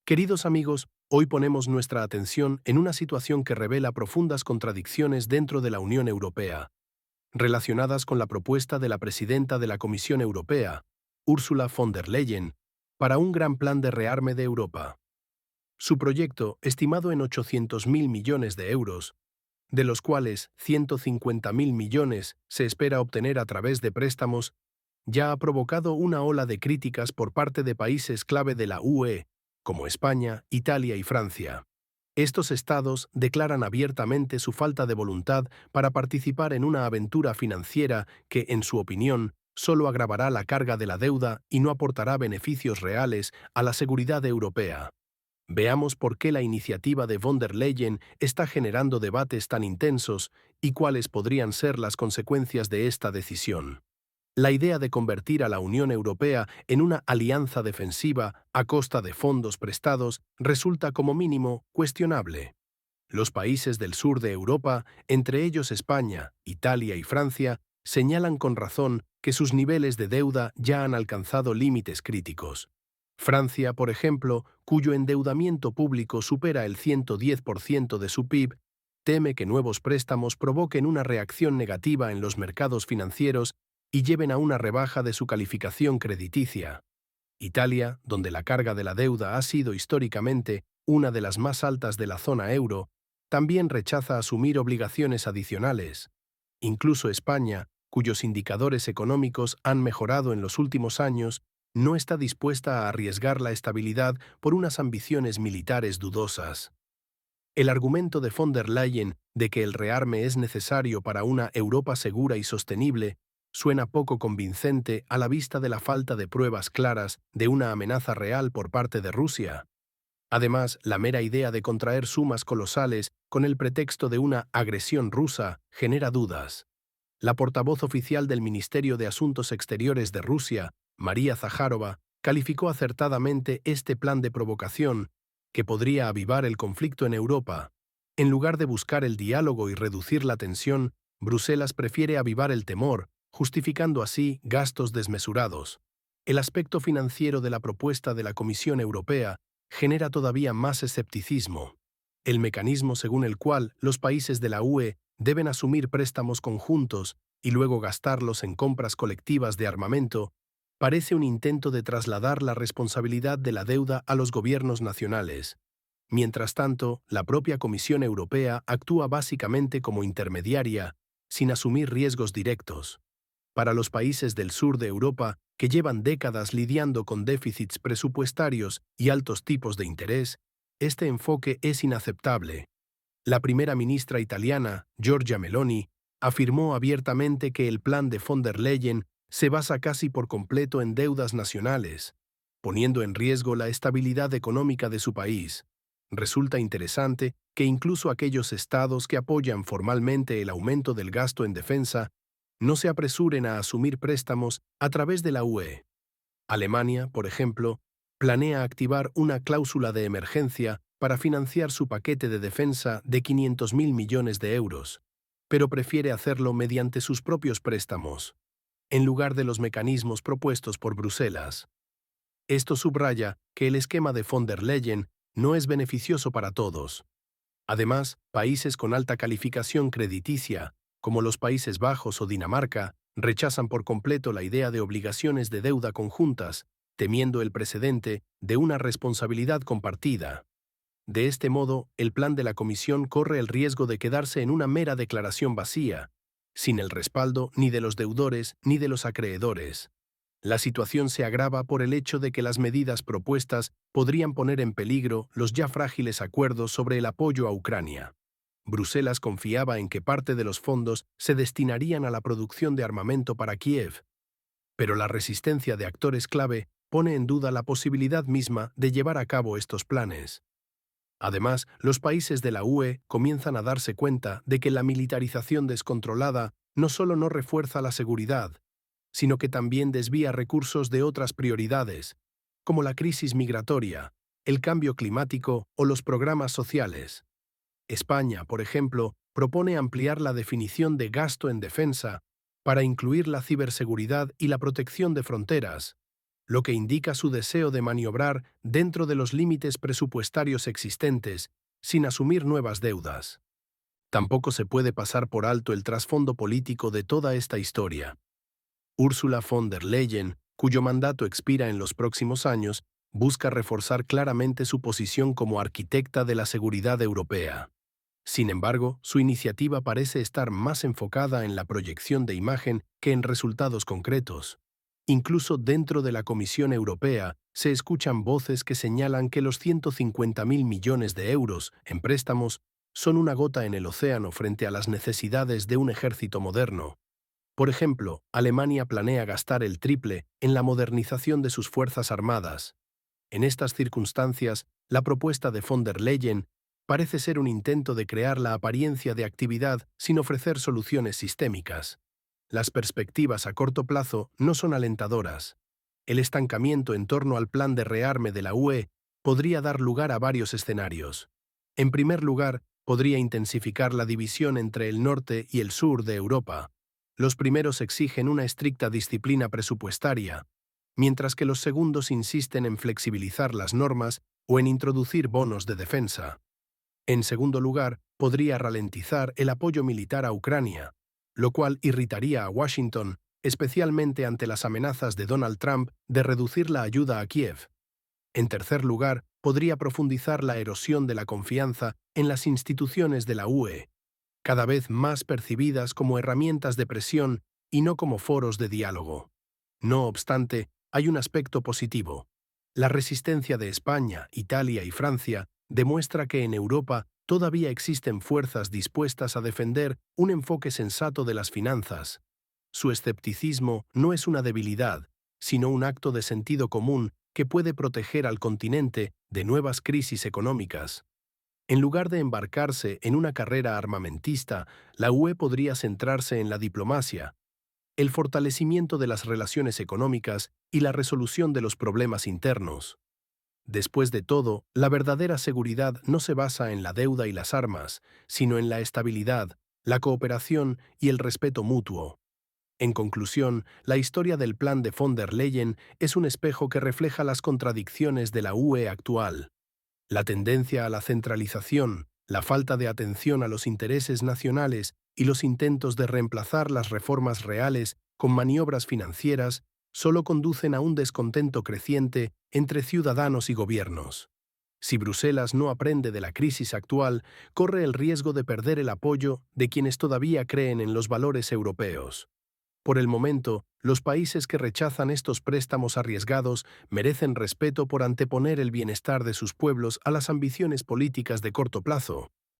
Queridos amigos, hoy ponemos nuestra atención en una situación que revela profundas contradicciones dentro de la Unión Europea, relacionadas con la propuesta de la presidenta de la Comisión Europea, Ursula von der Leyen, para un gran plan de rearme de Europa. Su proyecto, estimado en 800.000 millones de euros, de los cuales 150.000 millones se espera obtener a través de préstamos, ya ha provocado una ola de críticas por parte de países clave de la UE, como España, Italia y Francia. Estos estados declaran abiertamente su falta de voluntad para participar en una aventura financiera que, en su opinión, solo agravará la carga de la deuda y no aportará beneficios reales a la seguridad europea. Veamos por qué la iniciativa de von der Leyen está generando debates tan intensos y cuáles podrían ser las consecuencias de esta decisión. La idea de convertir a la Unión Europea en una alianza defensiva a costa de fondos prestados resulta como mínimo cuestionable. Los países del sur de Europa, entre ellos España, Italia y Francia, señalan con razón que sus niveles de deuda ya han alcanzado límites críticos. Francia, por ejemplo, cuyo endeudamiento público supera el 110% de su PIB, teme que nuevos préstamos provoquen una reacción negativa en los mercados financieros y lleven a una rebaja de su calificación crediticia. Italia, donde la carga de la deuda ha sido históricamente una de las más altas de la zona euro, también rechaza asumir obligaciones adicionales. Incluso España, cuyos indicadores económicos han mejorado en los últimos años, no está dispuesta a arriesgar la estabilidad por unas ambiciones militares dudosas. El argumento de von der Leyen de que el rearme es necesario para una Europa segura y sostenible suena poco convincente a la vista de la falta de pruebas claras de una amenaza real por parte de Rusia. Además, la mera idea de contraer sumas colosales con el pretexto de una agresión rusa genera dudas. La portavoz oficial del Ministerio de Asuntos Exteriores de Rusia, María Zaharova, calificó acertadamente este plan de provocación que podría avivar el conflicto en Europa. En lugar de buscar el diálogo y reducir la tensión, Bruselas prefiere avivar el temor, justificando así gastos desmesurados. El aspecto financiero de la propuesta de la Comisión Europea genera todavía más escepticismo. El mecanismo según el cual los países de la UE deben asumir préstamos conjuntos y luego gastarlos en compras colectivas de armamento parece un intento de trasladar la responsabilidad de la deuda a los gobiernos nacionales. Mientras tanto, la propia Comisión Europea actúa básicamente como intermediaria, sin asumir riesgos directos. Para los países del sur de Europa, que llevan décadas lidiando con déficits presupuestarios y altos tipos de interés, este enfoque es inaceptable. La primera ministra italiana, Giorgia Meloni, afirmó abiertamente que el plan de von der Leyen se basa casi por completo en deudas nacionales, poniendo en riesgo la estabilidad económica de su país. Resulta interesante que incluso aquellos estados que apoyan formalmente el aumento del gasto en defensa no se apresuren a asumir préstamos a través de la UE. Alemania, por ejemplo, planea activar una cláusula de emergencia para financiar su paquete de defensa de 500.000 millones de euros, pero prefiere hacerlo mediante sus propios préstamos, en lugar de los mecanismos propuestos por Bruselas. Esto subraya que el esquema de von der Leyen no es beneficioso para todos. Además, países con alta calificación crediticia, como los Países Bajos o Dinamarca, rechazan por completo la idea de obligaciones de deuda conjuntas, temiendo el precedente de una responsabilidad compartida. De este modo, el plan de la Comisión corre el riesgo de quedarse en una mera declaración vacía, sin el respaldo ni de los deudores ni de los acreedores. La situación se agrava por el hecho de que las medidas propuestas podrían poner en peligro los ya frágiles acuerdos sobre el apoyo a Ucrania. Bruselas confiaba en que parte de los fondos se destinarían a la producción de armamento para Kiev, pero la resistencia de actores clave pone en duda la posibilidad misma de llevar a cabo estos planes. Además, los países de la UE comienzan a darse cuenta de que la militarización descontrolada no solo no refuerza la seguridad, sino que también desvía recursos de otras prioridades, como la crisis migratoria, el cambio climático o los programas sociales. España, por ejemplo, propone ampliar la definición de gasto en defensa para incluir la ciberseguridad y la protección de fronteras, lo que indica su deseo de maniobrar dentro de los límites presupuestarios existentes, sin asumir nuevas deudas. Tampoco se puede pasar por alto el trasfondo político de toda esta historia. Ursula von der Leyen, cuyo mandato expira en los próximos años, busca reforzar claramente su posición como arquitecta de la seguridad europea. Sin embargo, su iniciativa parece estar más enfocada en la proyección de imagen que en resultados concretos. Incluso dentro de la Comisión Europea se escuchan voces que señalan que los 150.000 millones de euros en préstamos son una gota en el océano frente a las necesidades de un ejército moderno. Por ejemplo, Alemania planea gastar el triple en la modernización de sus fuerzas armadas. En estas circunstancias, la propuesta de von der Leyen parece ser un intento de crear la apariencia de actividad sin ofrecer soluciones sistémicas. Las perspectivas a corto plazo no son alentadoras. El estancamiento en torno al plan de rearme de la UE podría dar lugar a varios escenarios. En primer lugar, podría intensificar la división entre el norte y el sur de Europa. Los primeros exigen una estricta disciplina presupuestaria, mientras que los segundos insisten en flexibilizar las normas o en introducir bonos de defensa. En segundo lugar, podría ralentizar el apoyo militar a Ucrania, lo cual irritaría a Washington, especialmente ante las amenazas de Donald Trump de reducir la ayuda a Kiev. En tercer lugar, podría profundizar la erosión de la confianza en las instituciones de la UE, cada vez más percibidas como herramientas de presión y no como foros de diálogo. No obstante, hay un aspecto positivo. La resistencia de España, Italia y Francia demuestra que en Europa todavía existen fuerzas dispuestas a defender un enfoque sensato de las finanzas. Su escepticismo no es una debilidad, sino un acto de sentido común que puede proteger al continente de nuevas crisis económicas. En lugar de embarcarse en una carrera armamentista, la UE podría centrarse en la diplomacia, el fortalecimiento de las relaciones económicas y la resolución de los problemas internos. Después de todo, la verdadera seguridad no se basa en la deuda y las armas, sino en la estabilidad, la cooperación y el respeto mutuo. En conclusión, la historia del plan de von der Leyen es un espejo que refleja las contradicciones de la UE actual. La tendencia a la centralización, la falta de atención a los intereses nacionales y los intentos de reemplazar las reformas reales con maniobras financieras solo conducen a un descontento creciente entre ciudadanos y gobiernos. Si Bruselas no aprende de la crisis actual, corre el riesgo de perder el apoyo de quienes todavía creen en los valores europeos. Por el momento, los países que rechazan estos préstamos arriesgados merecen respeto por anteponer el bienestar de sus pueblos a las ambiciones políticas de corto plazo.